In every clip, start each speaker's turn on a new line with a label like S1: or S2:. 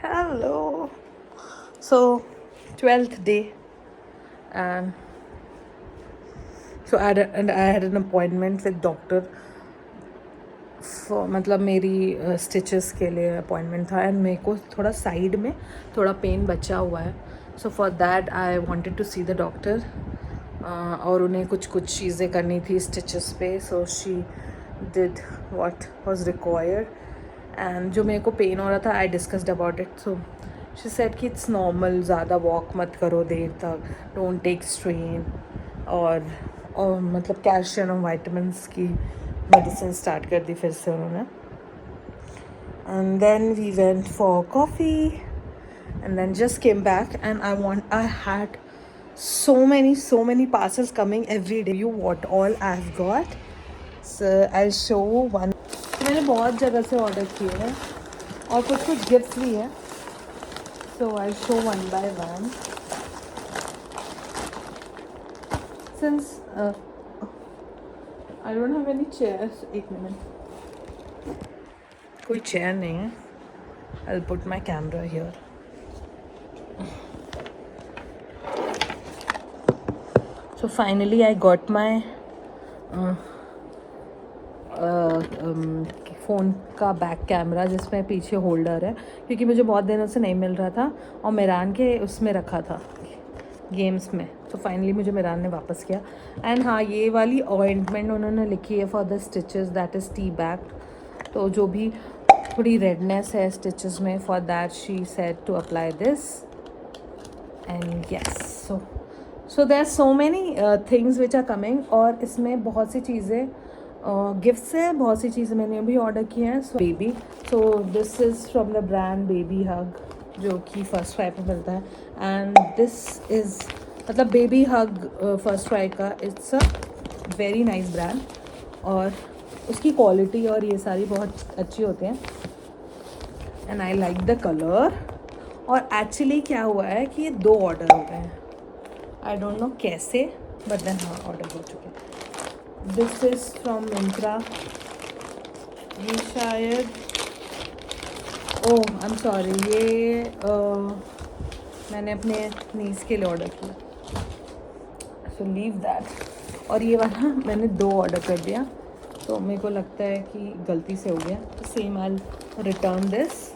S1: Hello. So, 12th day, and I had an appointment with doctor for मतलब मेरी stitches के लिए appointment था एंड मेरे को थोड़ा साइड में थोड़ा पेन बचा हुआ है. So for that I wanted to see the doctor और उन्हें कुछ चीज़ें करनी थी स्टिचेस पे. So she did what was required and जो मेरे को पेन हो रहा था I discussed about it. So she said कि इट्स नॉर्मल, ज़्यादा वॉक मत करो देर तक, डोंट टेक स्ट्रेन और मतलब कैल्शियम और वाइटामिन्स की मेडिसिन स्टार्ट कर दी फिर से उन्होंने. And then we went for coffee and then just came back and I had so many parcels coming every day. You what all I've got, so I'll show one. मैंने बहुत जगह से order किए हैं और कुछ गिफ्ट्स भी हैं. So I'll show one by one. Since I don't have any chairs. एक मिनट, कोई चेयर नहीं है. I'll put my camera here. So finally I got my phone का बैक कैमरा जिसमें पीछे होल्डर है, क्योंकि मुझे बहुत दिनों से नहीं मिल रहा था और मेरान के उसमें रखा था गेम्स में. तो फाइनली मुझे मेरान ने वापस किया. एंड हाँ, ये वाली ऑइंटमेंट उन्होंने लिखी है for the stitches, that is T back. तो जो भी थोड़ी रेडनेस है स्टिचेस में, for that she said to apply this. And yes, so there are so many things which are coming. और इसमें बहुत सी चीज़ें गिफ्ट्स हैं, बहुत सी चीज़ें मैंने अभी ऑर्डर की हैं. So baby, so this is from the brand Babyhug, जो कि फर्स्ट फ्राई पे मिलता है. एंड दिस इज़ मतलब बेबी हग फर्स्ट फ्राई का, it's a very nice brand और उसकी क्वालिटी और ये सारी बहुत अच्छी होती हैं. And I like the colour. और एक्चुअली क्या हुआ है कि ये 2 ऑर्डर हो गए हैं. आई डोंट नो कैसे, बट देन हाँ, ऑर्डर हो चुके हैं. This is from Myntra. ये शायद, ओह आई एम सॉरी, ये मैंने अपने नीस के लिए ऑर्डर किया. So leave that. और ये वाला मैंने 2 ऑर्डर कर दिया, तो मेरे को लगता है कि गलती से हो गया. तो same I return this.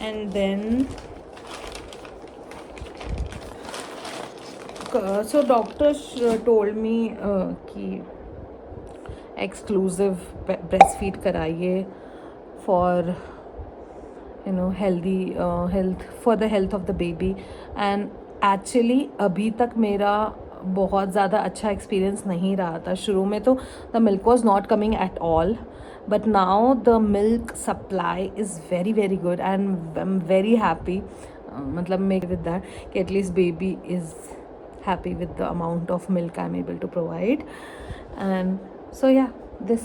S1: And then so doctor told me कि exclusive breastfeed कराइए for healthy health, for the health of the baby. and actually अभी तक मेरा बहुत ज़्यादा अच्छा एक्सपीरियंस नहीं रहा था. शुरू में तो the milk was not coming at all, but now the milk supply is very very good and I'm very happy. मतलब make with that कि at least baby is happy with the amount of milk I'm able to provide. And so yeah, this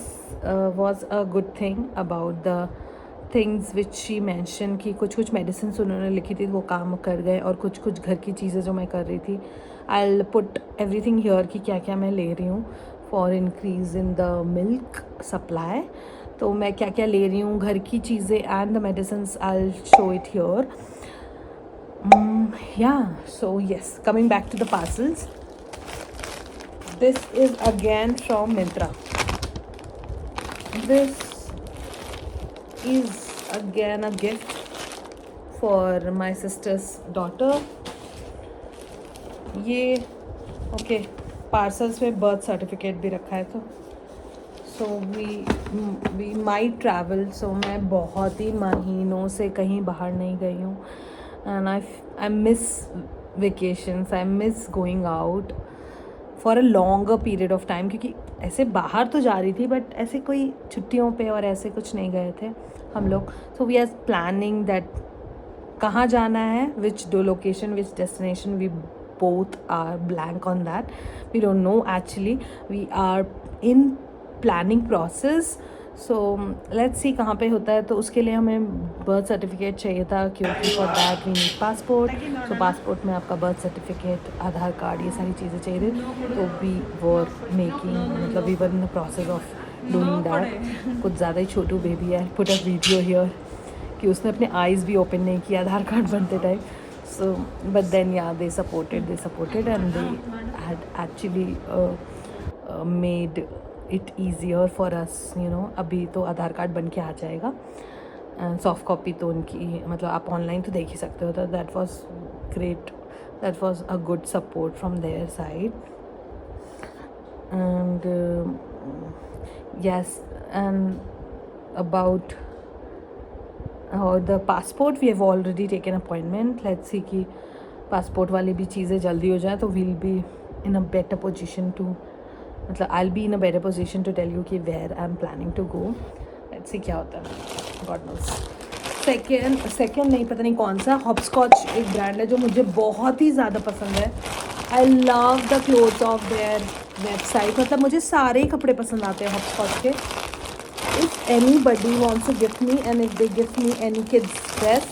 S1: was a good thing about the things which she mentioned कि कुछ medicines उन्होंने लिखी थी वो काम कर गए, और कुछ घर की चीज़ें जो मैं कर रही थी. I'll put everything here कि क्या क्या मैं ले रही हूँ for increase in the milk supply. तो मैं क्या क्या ले रही हूँ, घर की चीज़ें and the medicines, I'll show it here. Yeah, so yes, coming back to the parcels. This is again from Myntra. This is again a gift for my sister's daughter. ये okay, parcels में birth certificate भी रखा है. तो so we might travel. So मैं बहुत ही महीनों से कहीं बाहर नहीं गई हूँ. And I miss vacations. I miss going out for a longer period of time. क्योंकि ऐसे बाहर तो जा रही थी, बट ऐसे कोई छुट्टियों पे और ऐसे कुछ नहीं गए थे हम लोग. So we are planning that कहाँ जाना है, which location, which destination. We both are blank on that. We don't know actually. We are in planning process. So let's सी कहाँ पे होता है. तो उसके लिए हमें बर्थ सर्टिफिकेट चाहिए था, क्योंकि for that we need passport. So passport में आपका बर्थ सर्टिफिकेट, आधार कार्ड, ये सारी चीज़ें चाहिए थी. तो वी वर मेकिंग, मतलब we were in the process of doing that. कुछ ज़्यादा ही छोटू बेबी है। पुट अ वीडियो हियर कि उसने अपने आईज़ भी ओपन नहीं किया आधार कार्ड बनते time. So but then yeah they supported and they had actually made it easier for us, you know. अभी तो आधार कार्ड बन के आ जाएगा एंड सॉफ्ट कॉपी तो उनकी मतलब आप ऑनलाइन तो देख ही सकते हो। तो that was great, that was a good support from their side. And yes, and about the passport, we have already taken appointment. Let's see कि passport वाली भी चीज़ें जल्दी हो जाए तो we'll be in a better position to, मतलब I'll be in a better position to tell you कि where I'm planning to go. Let's see क्या होता है, God knows. सेकेंड नहीं, पता नहीं कौन सा, हॉपस्कॉच एक ब्रांड है जो मुझे बहुत ही ज़्यादा पसंद है। I love the clothes of their website, मतलब मुझे सारे ही कपड़े पसंद आते हैं हॉपस्कॉच के। If anybody wants to gift me and if they gift me any kids dress,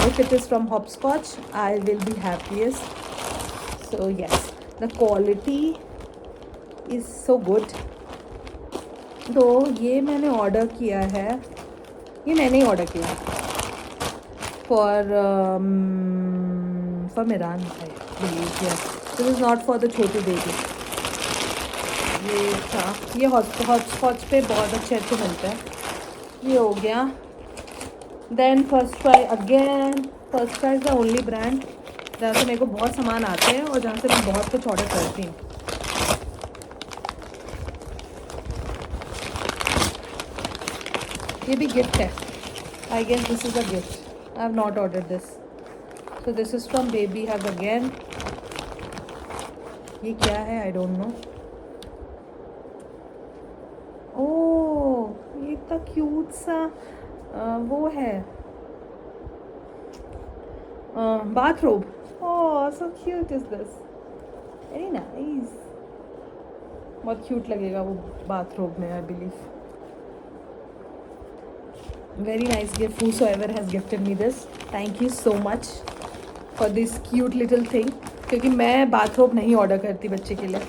S1: if it is from Hopscotch, I will be happiest. So yes, the quality is so good. तो ये मैंने order किया है, ये मैंने ही order किया for Miran, I believe. This is not for the छोटू बेबी। ये था, ये हॉटस्पॉच पे बहुत अच्छे मिलते हैं। ये हो गया। Then FirstCry again. FirstCry is the only brand जहाँ से मेरे को बहुत सामान आते हैं और जहाँ से मैं बहुत कुछ ऑर्डर करती हूँ। ये भी गिफ्ट है, I guess this is a gift. I have not ordered this, so this is from BabyHug again. ये क्या है, आई डोंट नो। ओह, ये इतना क्यूट सा वो है, bathrobe. Oh so cute is this, very nice. बहुत क्यूट लगेगा वो बाथरोब में, I believe. Very nice gift, whosoever has gifted me this. Thank you so much for this cute little thing. क्योंकि मैं बाथरोब नहीं ऑर्डर करती बच्चे के लिए।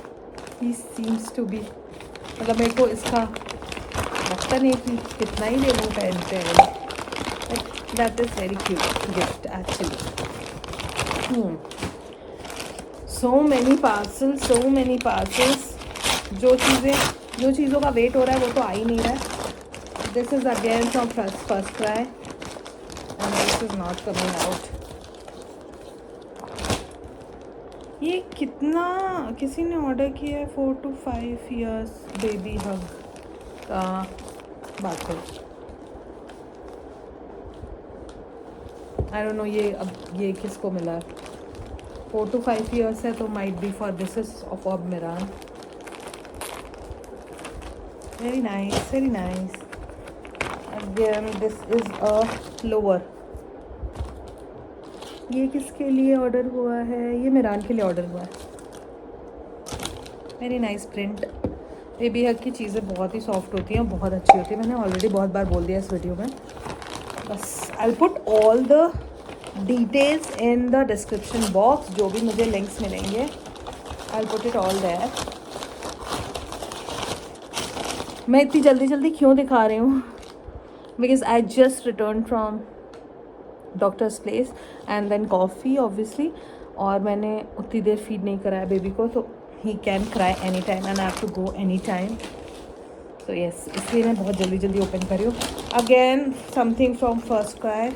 S1: He seems to be, मतलब मेरे को इसका लगता नहीं कि कितना ही ले लूँ पहनते हैं। That is very cute gift actually. So many parcels. जो चीज़ों का वेट हो रहा है वो तो आ ही नहीं रहा है। This is again from first cry and this is not coming out. ये कितना किसी ने ऑर्डर किया है, 4 to 5 years बेबी हग का बाथरूम। आई डोंट नो ये किसको मिला है। 4 to 5 years है तो might be for, this is of Miran. Very nice. Again, this is a lower. ये किसके लिए ऑर्डर हुआ है, ये मिरान के लिए ऑर्डर हुआ है। Very nice print. बेबी हग की चीज़ें बहुत ही सॉफ्ट होती हैं, बहुत अच्छी होती है। मैंने ऑलरेडी बहुत बार बोल दिया इस वीडियो में। बस I will put all the details in the description box, जो भी मुझे लिंक्स मिलेंगे I will put it all there. मैं इतनी जल्दी क्यों दिखा रही हूँ, because I just returned from doctor's place and then coffee obviously, और मैंने उतनी देर फीड नहीं कराया बेबी को, तो he can cry anytime and I have to go anytime. So yes, इसलिए मैं बहुत जल्दी ओपन कर रही हूँ। Again something from first cry.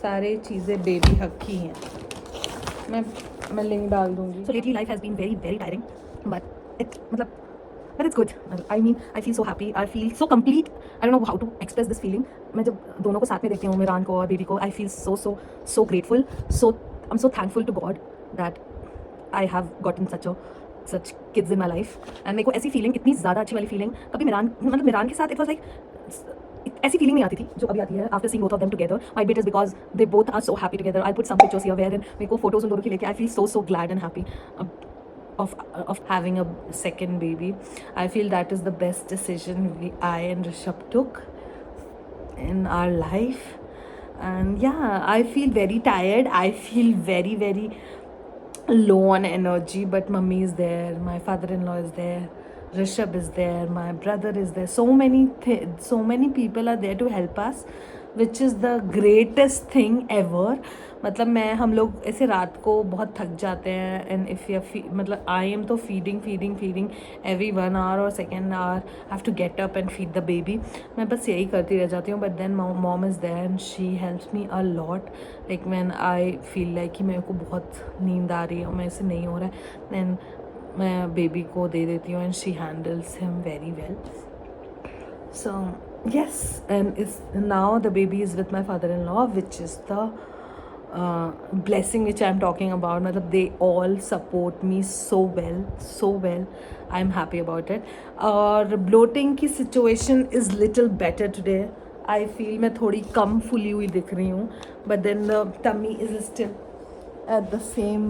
S1: सारे चीज़ें बेबी हग की हैं, मैं लिंक डाल दूँगी। So lately life has been very tiring, but it's good. I mean, I feel so happy. I feel so complete. I don't know how to express this feeling. मैं जब दोनों को साथ में देखती हूँ, मिरान को और बेबी को, I feel so grateful. So I'm so thankful to God that I have gotten such kids in my life. And मेरे को ऐसी फीलिंग, इतनी ज़्यादा अच्छी वाली फीलिंग कभी मिरान के साथ it was like ऐसी फीलिंग नहीं आती थी जो अभी आती है after seeing both of them together. Might be it is because they both are so happy together. I'll put some pictures here wherein मेरे को photos उन दोनों की लेके I feel so glad and happy of having a second baby. I feel that is the best decision I and Rishabh took in our life. And yeah, I feel very tired. I feel very low on energy, but mummy is there, my father-in-law is there, Rishabh is there, my brother is there. So many people are there to help us, which is the greatest thing ever. मतलब मैं हम लोग ऐसे रात को बहुत थक जाते हैं, एंड इफ़ यू मतलब आई एम तो फीडिंग एवरी 1 hour और second hour have to get up and feed the baby. मैं बस यही करती रह जाती हूँ. But then mom is there and she helps me a lot. Like when I feel like कि मेरे को बहुत नींद आ रही है और मेरे से नहीं हो रहा है, देन मैं बेबी को दे देती हूँ and she handles him very well. So yes, and is now the baby is with my father-in-law, which is the blessing which I'm talking about. मतलब they all support me so well. I'm happy about it. और bloating की situation is little better today. I feel मैं थोड़ी कम fully हुई दिख रही हूँ, but then the tummy is still at the same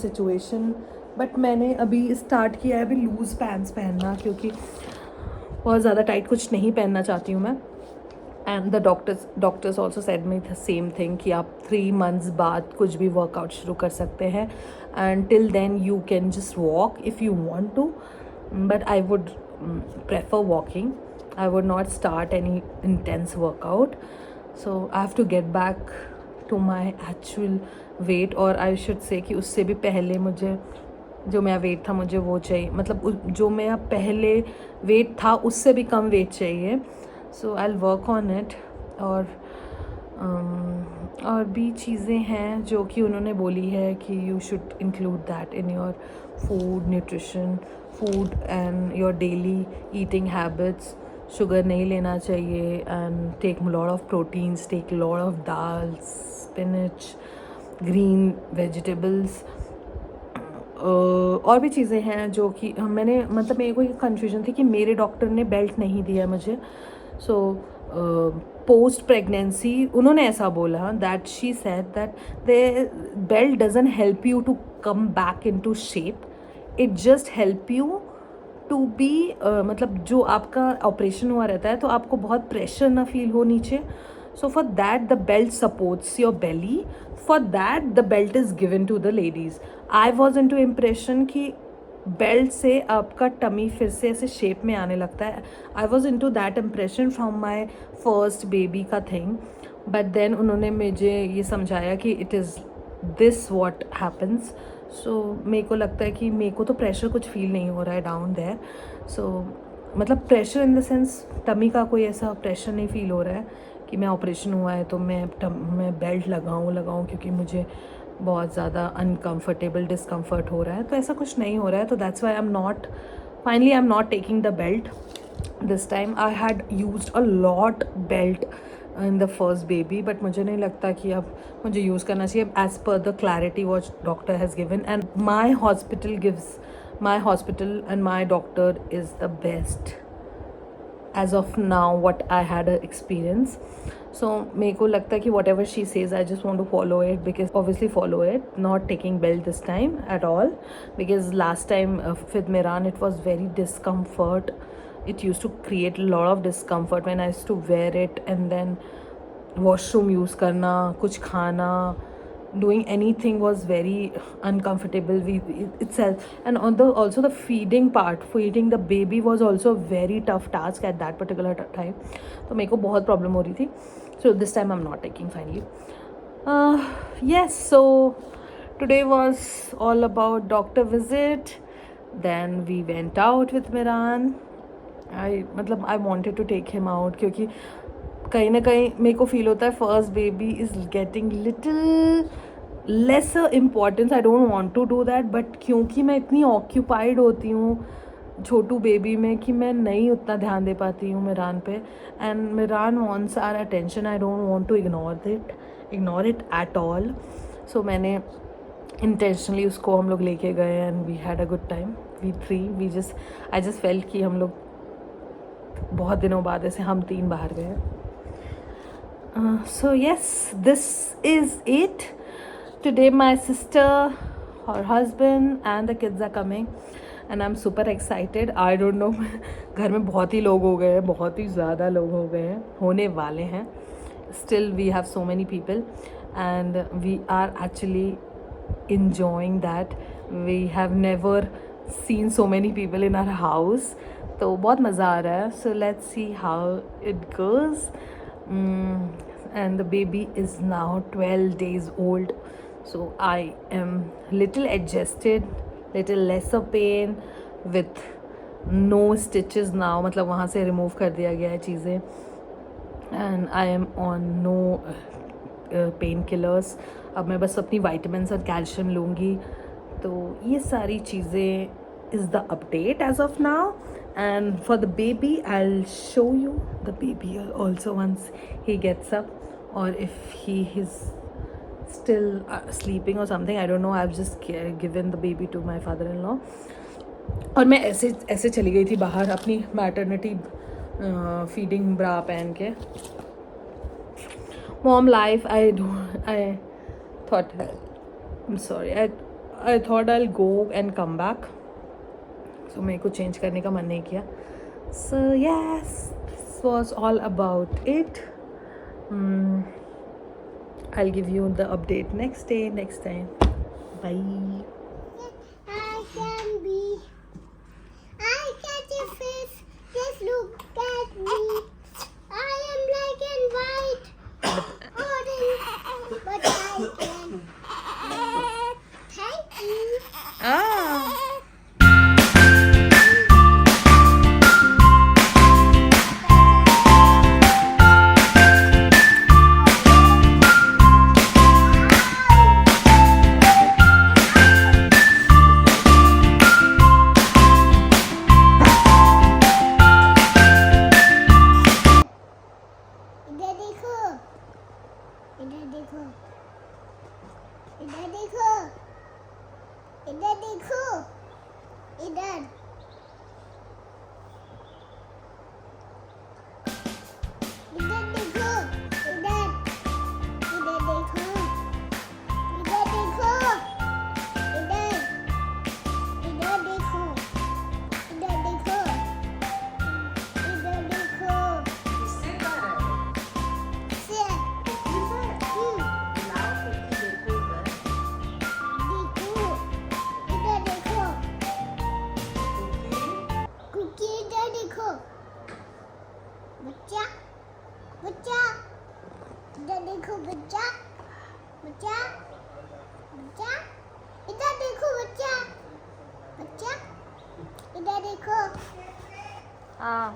S1: situation. But मैंने अभी स्टार्ट किया है अभी लूज़ पैंट्स पहनना, क्योंकि बहुत ज़्यादा टाइट कुछ नहीं पहनना चाहती हूँ मैं. And the doctors also said me the same thing कि आप 3 months बाद कुछ भी वर्कआउट शुरू कर सकते हैं, and till then you can just walk if you want to. But I would prefer walking. I would not start any intense workout. So I have to get back to my actual weight, और I should say कि उससे भी पहले मुझे जो मेरा wait था मुझे वो चाहिए, मतलब जो मेरा पहले वेट था उससे भी कम वेट चाहिए. So I will work on it. और भी चीज़ें हैं जो कि उन्होंने बोली है कि you should include that in your food nutrition, food and your daily eating habits. Sugar नहीं लेना चाहिए, and take lot of proteins, take lot of dals, spinach, green vegetables. और भी चीज़ें हैं जो कि मैंने मतलब मेरे को एक कन्फ्यूजन थी कि मेरे डॉक्टर ने बेल्ट नहीं दिया मुझे. सो पोस्ट प्रेगनेंसी उन्होंने ऐसा बोला that she said that the belt doesn't help you to come back into shape, it just help you to be मतलब जो आपका ऑपरेशन हुआ रहता है तो आपको बहुत प्रेशर ना फील हो नीचे. So for that the belt supports your belly. For that the belt is given to the ladies. I was into impression कि बेल्ट से आपका टमी फिर से ऐसे शेप में आने लगता है. I was into that impression from my first baby का थिंग. बट देन उन्होंने मुझे ये समझाया कि it is this what happens. So मेरे को लगता है कि मेरे को तो प्रेशर कुछ फील नहीं हो रहा है डाउन देयर. सो मतलब pressure in the sense tummy का कोई ऐसा प्रेशर नहीं फील हो रहा है कि मैं ऑपरेशन हुआ है तो मैं बेल्ट लगाऊँ क्योंकि मुझे बहुत ज़्यादा अनकम्फर्टेबल डिस्कम्फर्ट हो रहा है. तो ऐसा कुछ नहीं हो रहा है. तो that's why I am not taking the belt this time. I had used a lot belt in the first baby, but मुझे नहीं लगता कि अब मुझे यूज़ करना चाहिए as per the clarity watch doctor has given. And my hospital and my doctor is the best as of now what I had a experience. So मेरे को लगता है कि whatever she says I just want to follow it, because obviously follow it, not taking belt this time at all, because last time with Miran it was very discomfort. It used to create a lot of discomfort when I used to wear it, and then washroom use करना, कुछ खाना, doing anything was very uncomfortable itself. And also the feeding the baby was also a very tough task at that particular time. तो मेरे को बहुत problem हो रही थी. So this time I'm not taking finally. Yes, so today was all about doctor visit. Then we went out with Miran. I wanted to take him out क्योंकि कहीं ना कहीं मेरे को फील होता है first baby is getting little lesser importance. I don't want to do that, but क्योंकि मैं इतनी ऑक्यूपाइड होती हूँ छोटू बेबी में कि मैं नहीं उतना ध्यान दे पाती हूँ मिरान पे. And Miran wants our attention. I don't want to ignore it at all. So मैंने इंटेंशनली उसको हम लोग लेके गए and we had a good time. I just felt कि हम लोग बहुत दिनों बाद ऐसे हम 3 बाहर गए. So yes, this is it. Today my sister, her husband and the kids are coming and I'm super excited. I don't know घर में बहुत ही लोग हो गए हैं, बहुत ही ज़्यादा लोग हो गए हैं, होने वाले हैं. Still we have so many people and we are actually enjoying that. We have never seen so many people in our house, तो बहुत मज़ा आ रहा है. So let's see how it goes. And the baby is now 12 days old, so I am little adjusted, little lesser pain with no stitches now. मतलब वहाँ से remove कर दिया गया है चीज़ें. And I am on no pain killers. अब मैं बस अपनी वाइटामिन और कैल्शियम लूँगी. तो ये सारी चीज़ें is the update as of now. And for the baby I will show you the baby also once he gets up, और if he is still sleeping or something, I don't know. I've just given the baby to my father-in-law. और मैं ऐसे चली गई थी बाहर अपनी maternity feeding ब्रा पहन के. Mom life, I thought, I'm sorry, I thought I'll go and come back. So मेरे को change करने का मन नहीं किया. So yes, this was all about it. I'll give you the update next time. Bye.
S2: I catch a fish. Just look at me. I am black and white. Orange. But I can. Thank you.
S1: Ah. हाँ.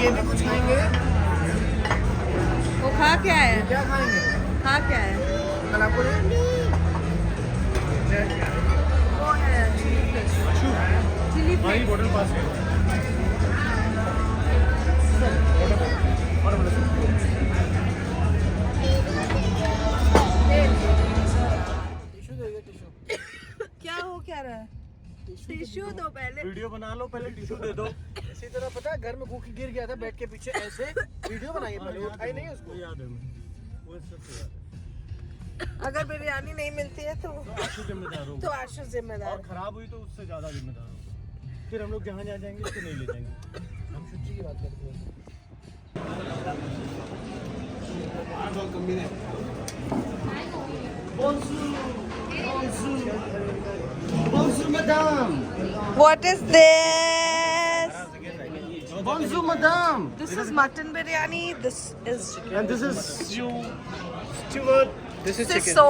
S3: ये भी कुछ खाएंगे.
S1: वो खा क्या है?
S3: क्या खाएंगे?
S1: खा क्या है?
S3: कल आपको
S1: वो है चिली फिश. Chilli fish.
S3: बोतल पास है. टिश्यू देगा टिश्यू.
S1: क्या हो क्या रहा है? टिश्यू दो पहले.
S3: वीडियो बना लो पहले टिश्यू दे दो. इसी तरह पता है घर में कुकी गिर गया था बेड के पीछे ऐसे वीडियो बनाई पहले उठाई नहीं उसको. याद है वो सब याद.
S1: अगर बिरयानी नहीं मिलती है तो
S3: आशु जिम्मेदार हो.
S1: तो आशु जिम्मेदार.
S3: और खराब हुई तो उससे ज्यादा जिम्मेदार हो. फिर हम लोग जहाँ जहाँ जाएंगे उसको नहीं ले जाएंगे. हम शुचि की बात करते हैं. Bonjour madame.
S1: What is this?
S3: Bonjour madame.
S1: This is mutton biryani. This is chicken.
S3: And this is steward. This is chicken.
S1: So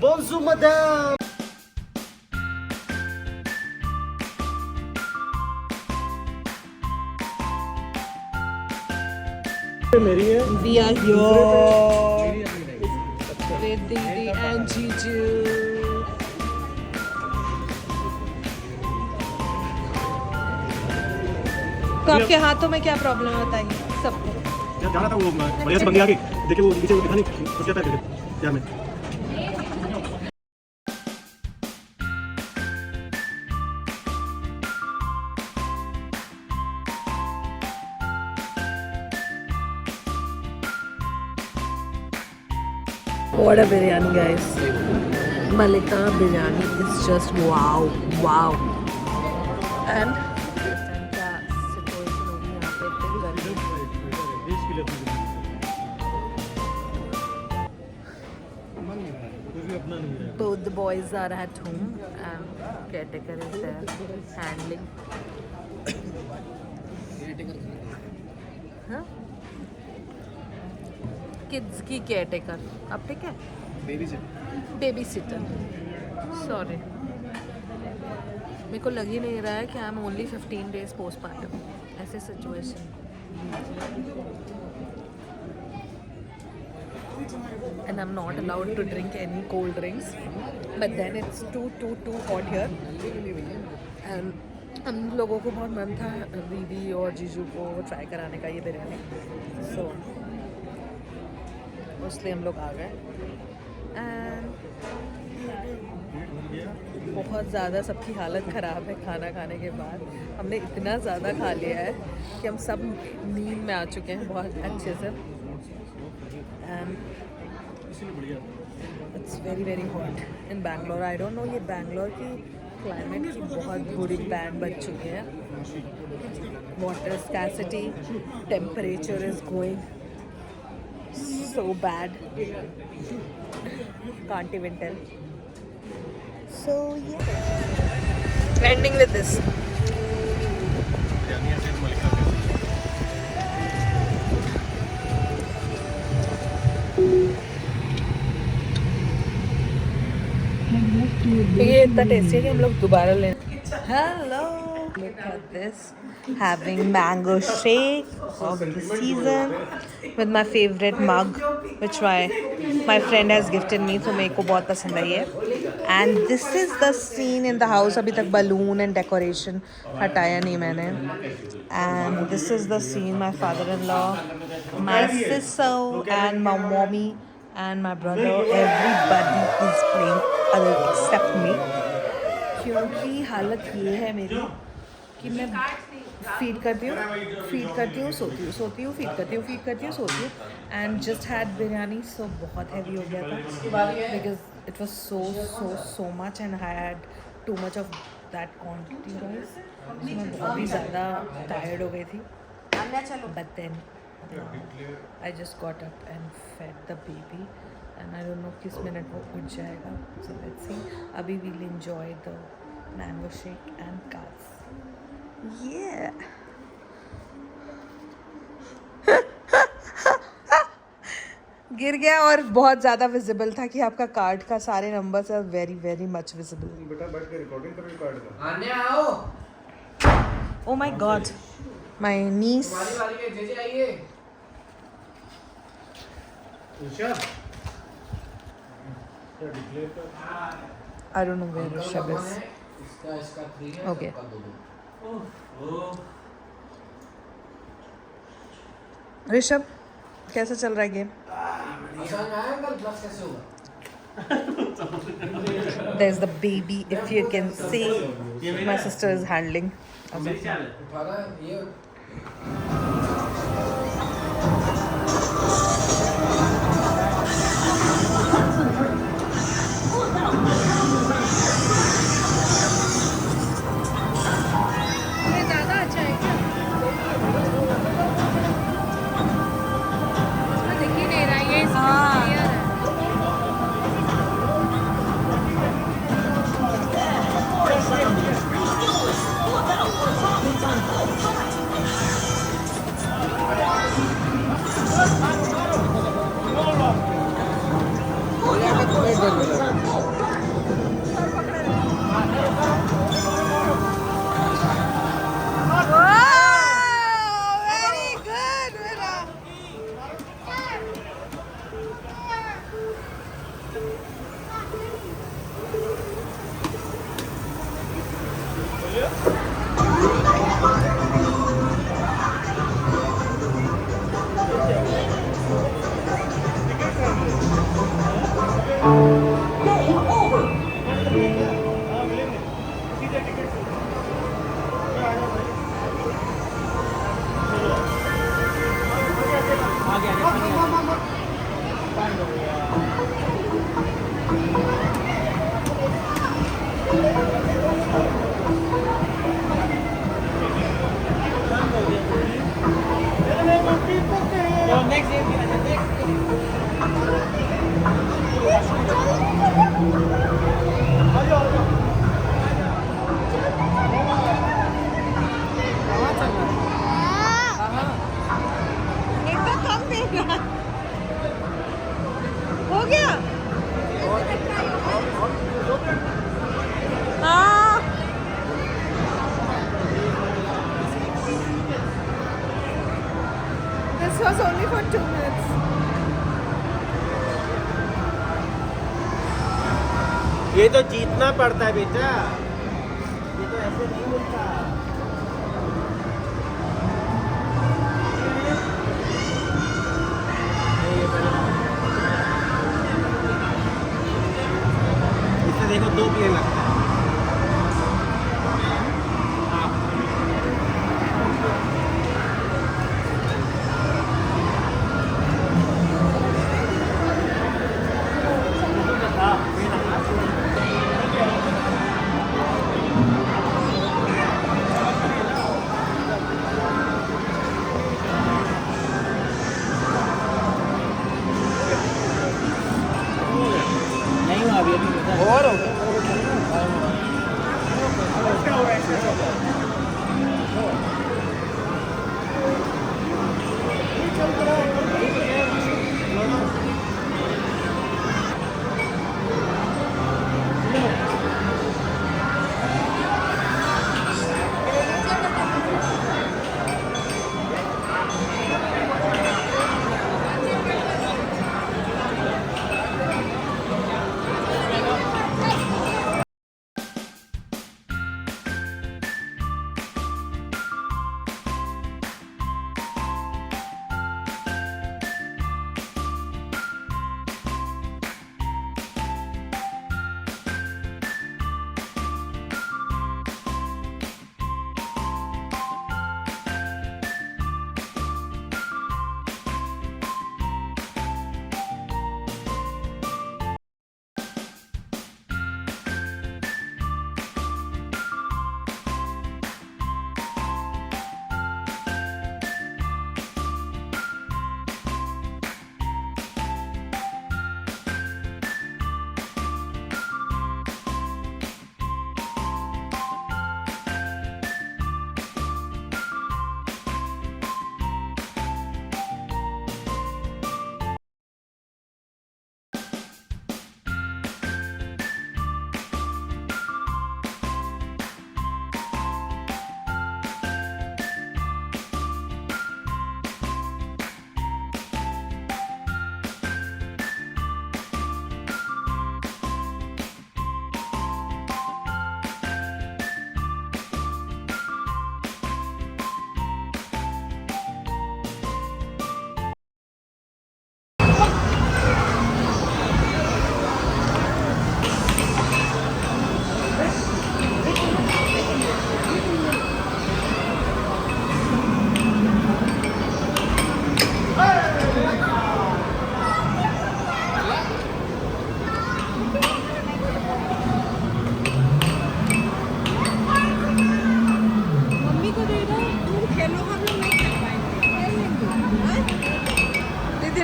S3: Bonjour madame. मेरी है.
S1: we are here with Didi and Jiju. तो आपके हाथों में क्या problem है बताइए सबको।
S3: यार जा रहा था वो बढ़िया से बंदी आ गई, देखिए वो नीचे वो दिखा नहीं, उसके पैर देखे यार मैं।
S1: What a biryani, guys. Malika biryani is just wow, wow. And क्या situation होगी यहाँ पे इतनी गर्मी। Both the boys are at home and caretaker is there handling. हाँ? किड्स की केयरटेकर अब ठीक है बेबी सिटर सॉरी मेरे को लग ही नहीं रहा है कि I am only 15 days postmortem ऐसे situation and I'm not allowed to drink any cold drinks but then it's too hot here and हम लोगों को बहुत मन था दीदी और जीजू को ट्राई कराने का ये बिरयानी so इसलिए हम लोग आ गए एंड बहुत ज़्यादा सबकी हालत ख़राब है खाना खाने के बाद हमने इतना ज़्यादा खा लिया है कि हम सब नींद में आ चुके हैं बहुत अच्छे से and it's very hot in Bangalore I don't no ये बैंगलोर की क्लाइमेट की बहुत बुरी बैंड बज चुकी है water scarcity temperature is going so bad can't even tell so yeah ending with this ये इतना टेस्टी है कि हम लोग दोबारा लें hello look at this having mango shake of the season with my favorite mug which my friend has gifted me so मेरे को बहुत पसंद है ये and this is the scene in the house अभी तक balloon and decoration हटाया नहीं मैंने and this is the scene my father-in-law my sister and my mommy and my brother everybody is playing other except me क्योंकि हालत ये है मेरी कि मैं फीड करती हूँ सोती हूँ फीड करती हूँ सोती हूँ and just had biryani so बहुत हैवी हो गया था because it was so much and I had too much of that quantity guys मैं बहुत ही ज़्यादा टायर्ड हो गई थी but then I just got up and fed the baby and I don't know किस मिनट वो उठ जाएगा सो लेट्स सी अभी we'll enjoy the mango shake and cars Yeah. गिर गया और बहुत ज़्यादा विजिबल था कि आपका कार्ड का सारे numbers are very much visible
S3: बेटा बैठ के रिकॉर्डिंग करो कार्ड का
S4: आने आओ
S1: oh my god my niece
S4: वाली में जे आइए
S3: उषा क्या डिक्लेयर कर
S1: I don't know where Rishabh is
S4: इसका 3 है
S1: Okay.
S4: इसका 2
S1: ऋषभ कैसा चल रहा है गेम
S4: समझ में आया कल प्लस कैसे होगा
S1: there's the baby if you can see my sister is handling
S4: उठाना ये
S3: ये तो जीतना पड़ता है बेटा, ये तो ऐसे नहीं मिलता। इससे देखो 2 प्लेन लगता है। नहीं हुआ अभी और हो गया।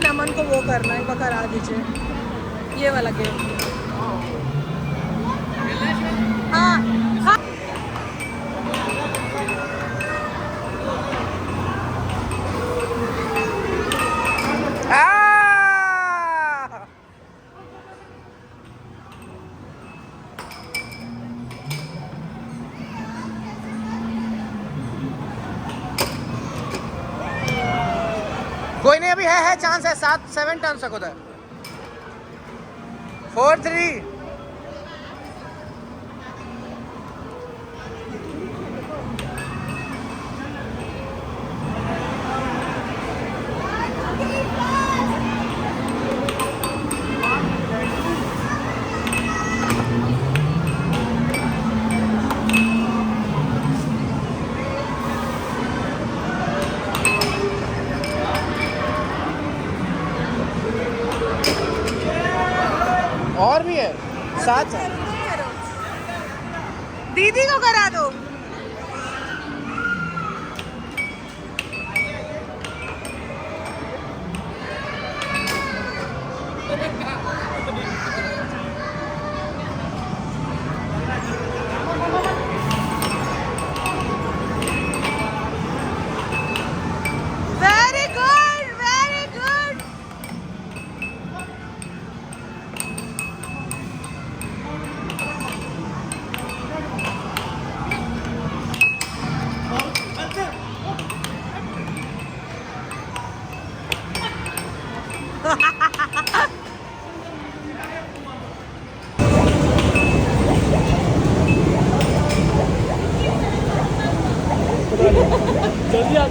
S1: नमन को वो करना है, करा दीजिए ये वाला गेम। हाँ हाँ
S3: कोई नहीं, अभी है चांस है, 7 टर्न सको उधर। 4-3। और भी है 7।
S1: दीदी को करा दो। Very good, very good.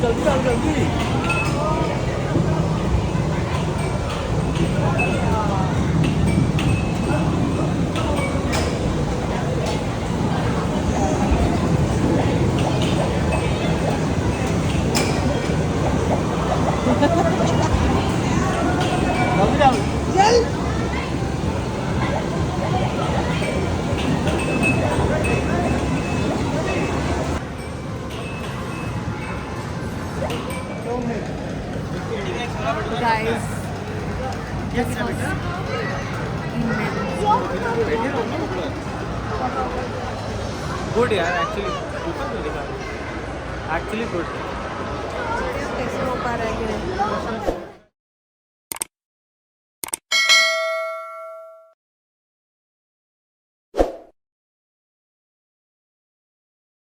S3: जल्दी आओ जल्दी। जल्दी आओ।
S1: Guys,
S3: गुड यार एक्चुअली गुड।
S1: कैसे हो पा रहा है कि नहीं?